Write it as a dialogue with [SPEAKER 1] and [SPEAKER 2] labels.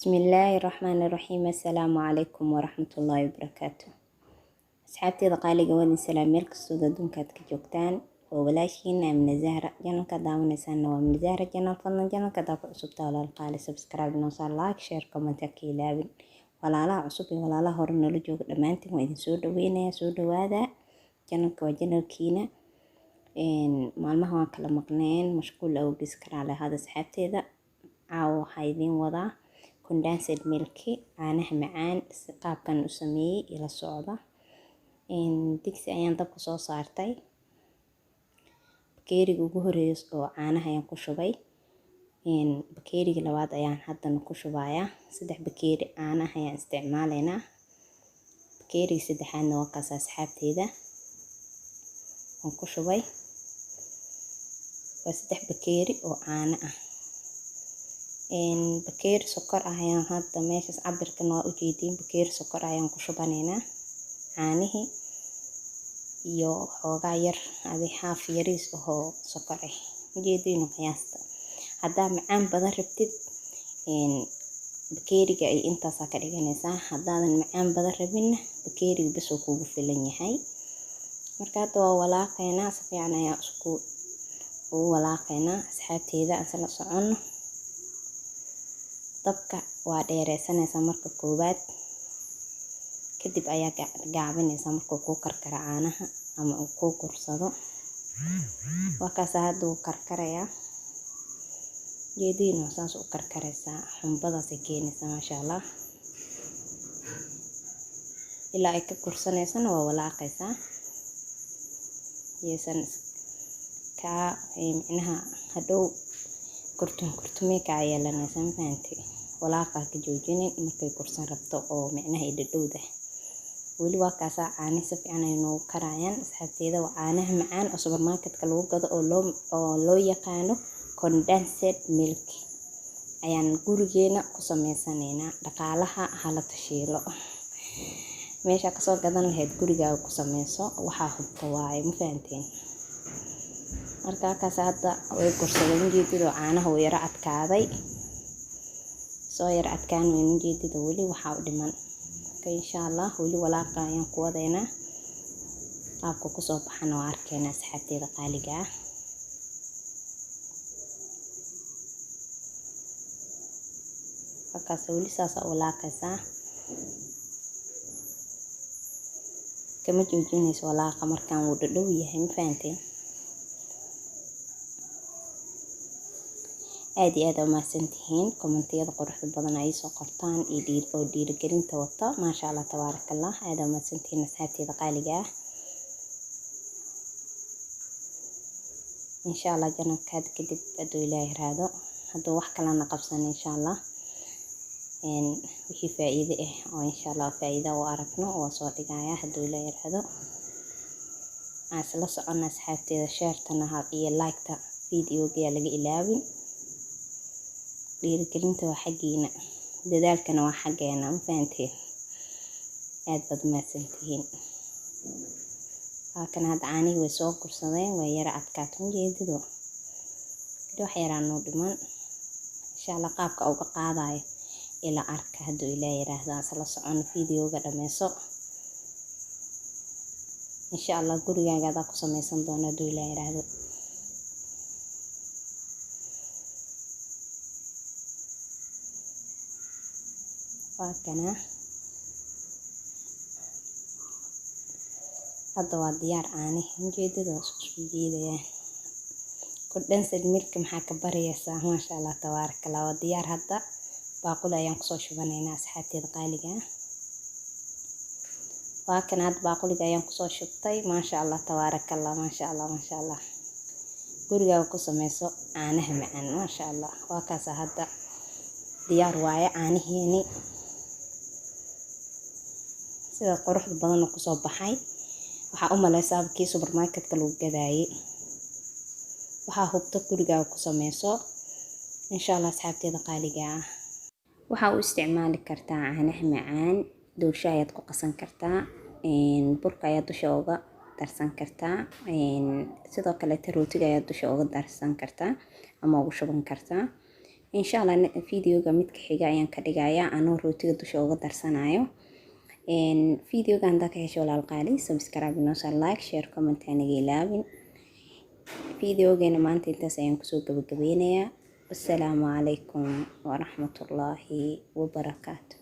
[SPEAKER 1] بسم الله الرحمن الرحيم. السلام عليكم ورحمة الله وبركاته. أصحابتي دقالي جواد السلام ملك السودة دون كاتك جوكتان وولاشين من زهرة جنال كداون سنة ومن زهرة جنال فضل جنال كداك عصب تاولا القالي سبسكرايب نوصل لايك شير كومنت كي لابن ولا لا عصبي ولا لا هورن لجوج دمانتي وإذن سود وينا سود وهذا جنال كوجنال كينا إن مالمها كلا مقنين مشغول أو بسكر على هذا أصحابتي ذا عاو هايدين وضع condensed milk caanaha macaan si qaabkan u sameeyay ila socda digsi ayaan dabka soo saartay bakeeriga ugu horeeyay oo caanaha ayaan ku shubay bakeeriga labaad ayaan haddana ku shubayaa 3 bakeeri caanaha ayaan isticmaalaynaa bakeeriga saddexaadna waa kaas asxaabteyda aan ku shubay waa 3 bakeeri oo caano ah bakeer sokor ah ayaan hadda meeshaas cabirkan waa u jeedin bakeer sokor ayaan ku shubanaynaa caanihi iyo xoogaa yar adi haaf yariis oo sokor ah ujeedin qiyaasta hadda macaan badan rabtid bakeeriga ay intaas ka dhiganaysaa haddaadan macaan badan rabinna bakeeriga bas uu kugu filan yahay marka hadda waa walaaqaynaa si fiican ayaa isku walaaqaynaa asxaabteyda aan la socono dabka waa dheereysanaysaa marka koobaad kadib ayaa gaabinaysaa marka uu ku karkaro caanaha ama uu ku kursado waa kaas hadda uu karkarayaa jeedino saas u karkaraysaa xunbadaas ay keenaysaa maasha Allah ilaa ay ka kursanaysana waa walaaqaysaa yeesan ka micnaha hadhow kurtumay ka yeelanaysaa mafahanti walaaqa ka joojinin markay kursan rabto oo micnaha ay dhadhowda wali waa kaas caani si fiican ay noo karayaan asxaabteyda waa caanaha macaan oo supermarket-ka lagu gado oo loo yaqaano condensed milk ayaan gurigeena ku sameysanaynaa dhaqaalaha hala tashiilo meesha ka soo gadan lahayd gurigaaga ku sameyso waxa hubto waay mafahanteen marka kaas hadda way kursadeen jeedida caanaha way yara adkaaday soo yar adkaan weyn jeedida wali waxa u dhiman insha Allah wali walaaqa ayaan ku wadaynaa qaabka ku soo baxana waa arkeena asxaabteyda qaaliga ah halkaas wali saas u walaaqaysaa kama joojinayso walaaqa markaan uu dhadhow yahay mafahanteen aad iyo aad u mahadsantihiin kommentiyada quruxda badan ay soo qortaan iyo dhiirigelinta wata maasha Allah tabarakallah aad u mahadsantihiin asxaabteyda qaaliga ah insha Allah janabkaad kadib adoo Ilaahay raado haduu wax kala na qabsan insha Allah wixii faa'iido ah oo insha Allah faa'iido u aragno oo soo dhigaya haduu Ilaahay raado asla socona asxaabteyda share-tana iyo like-ta video-ga laga ilaawin dhiirigelinta waa xageena dadaalkana waa xageena ma fahanteen aad baad mahadsantihiin halkan hadda caanihi way soo kursadeen way yara adkaato jeedido wax yaraan noo dhiman insha Allah qaabka uga qaadayo ila arka haduu Ilaahay yiraahdo asla socon video-ga dhameyso insha Allah gurigaaga ku sameysan doona haduu Ilaahay yiraahdo kana hadda waa diyaar caanihi jeedada isku jeedaya condensed milk maxaa ka baraysaa maasha Allah tabarakallah waa diyaar hadda baaquli ayaan ku soo shubanaynaa asxaabteyda qaaliga waa kana hadda baaquliga ayaan ku soo shubtay maasha Allah tabarakallah maasha Allah gurigaaga ku sameyso caanaha macaan maasha Allah waa kaas hadda diyaar waaye caanihiini sida quruxda badan ku soo baxay waxa u maleysaa kii supermarket-ka lagu gadaayay waxa hubto gurigaaga ku sameyso insha Allah asxaabteyda qaaliga ah waxa u isticmaali kartaa caanaha macaan doorsho ayaad ku qasan kartaa burka ayaad dusha uga darsan kartaa sidoo kale rootiga ayaad dusha uga darsan kartaa ama ugu shuban kartaa insha Allah videoga mid ka xiga ayaan ka dhigayaa anoo rootiga dusha uga darsanayo videoga hada ka hesho walaal qaali subscribe inoo soo like share comment aniga ilaawin videogeena maanta intaas ayaan kusoo gabagabeynayaa. Assalaamu calaykum waraxmatullaahi wabarakaatuh.